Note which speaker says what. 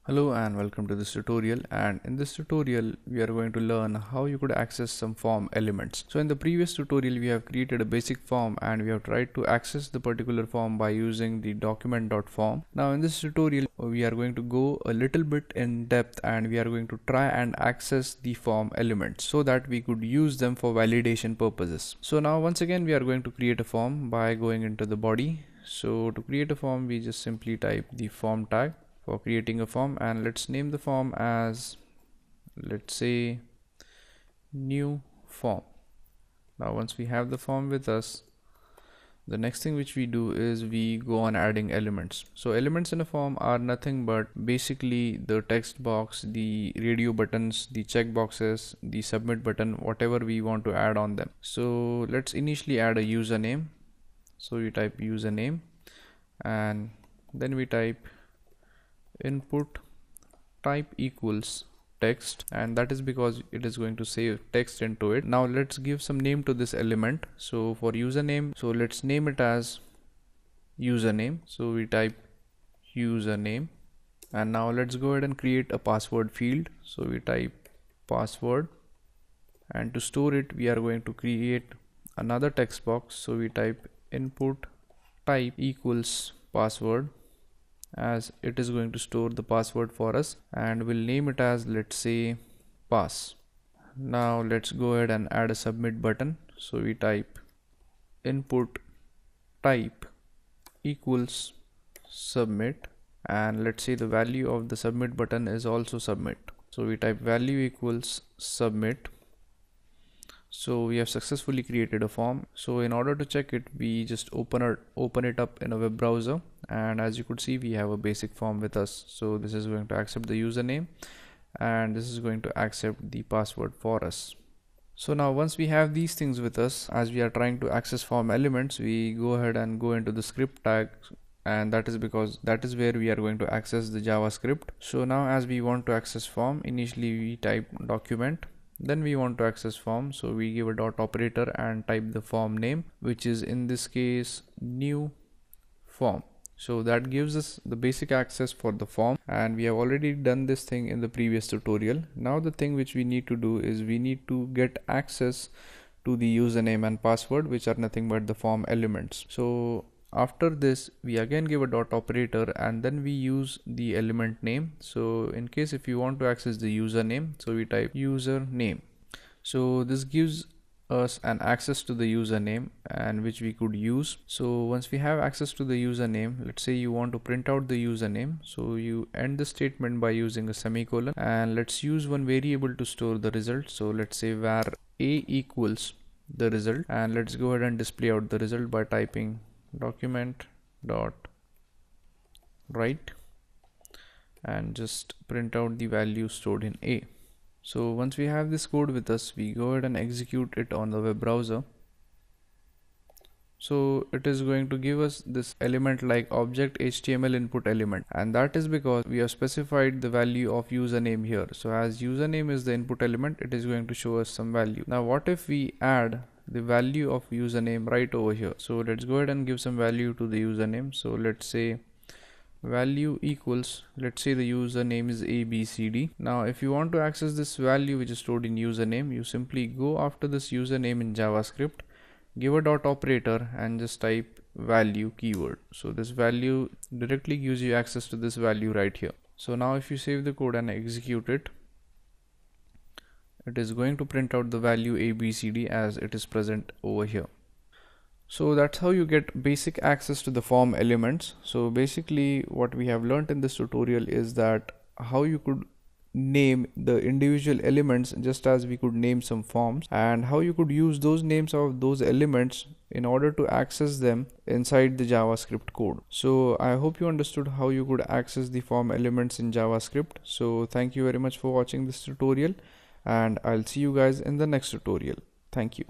Speaker 1: Hello and welcome to this tutorial, and in this tutorial we are going to learn how you could access some form elements. So in the previous tutorial we have created a basic form and we have tried to access the particular form by using the document.form. Now in this tutorial we are going to go a little bit in depth and we are going to try and access the form elements so that we could use them for validation purposes. So now once again we are going to create a form by going into the body. So to create a form we just simply type the form tag for creating a form, and let's name the form as, let's say, new form. Now once we have the form with us, the next thing which we do is we go on adding elements. So elements in a form are nothing but basically the text box, the radio buttons, the check boxes, the submit button, whatever we want to add on them. So let's initially add a username. So we type username and then we type input type equals text, and that is because it is going to save text into it. Now let's give some name to this element. So for username, so let's name it as username. So we type username, and now let's go ahead and create a password field. So we type password, and to store it we are going to create another text box. So we type input type equals password, as it is going to store the password for us, and we'll name it as, let's say, pass. Now let's go ahead and add a submit button. So we type input type equals submit, and let's say the value of the submit button is also submit. So we type value equals submit. So we have successfully created a form. So in order to check it, we just open it up in a web browser, and as you could see we have a basic form with us. So this is going to accept the username and this is going to accept the password for us. So now once we have these things with us, as we are trying to access form elements, we go ahead and go into the script tag, and that is because that is where we are going to access the JavaScript. So now as we want to access form, initially we type document, then we want to access form, so we give a dot operator and type the form name, which is in this case new form. So that gives us the basic access for the form, and we have already done this thing in the previous tutorial. Now the thing which we need to do is we need to get access to the username and password, which are nothing but the form elements. So after this we again give a dot operator and then we use the element name. So in case if you want to access the username, so we type username. So this gives us an access to the username and which we could use. So once we have access to the username, let's say you want to print out the username, so you end the statement by using a semicolon, and let's use one variable to store the result. So let's say var a equals the result, and let's go ahead and display out the result by typing document dot write and just print out the value stored in a. So once we have this code with us, we go ahead and execute it on the web browser. So it is going to give us this element like object HTML input element, and that is because we have specified the value of username here. So as username is the input element, it is going to show us some value. Now what if we add the value of username right over here? So let's go ahead and give some value to the username. So let's say value equals, let's say the username is ABCD. Now if you want to access this value which is stored in username, you simply go after this username in JavaScript, give a dot operator and just type value keyword. So this value directly gives you access to this value right here. So now if you save the code and execute it, it is going to print out the value ABCD as it is present over here. So that's how you get basic access to the form elements. So basically what we have learned in this tutorial is that how you could name the individual elements just as we could name some forms, and how you could use those names of those elements in order to access them inside the JavaScript code. So I hope you understood how you could access the form elements in JavaScript. So thank you very much for watching this tutorial, and I'll see you guys in the next tutorial. Thank you.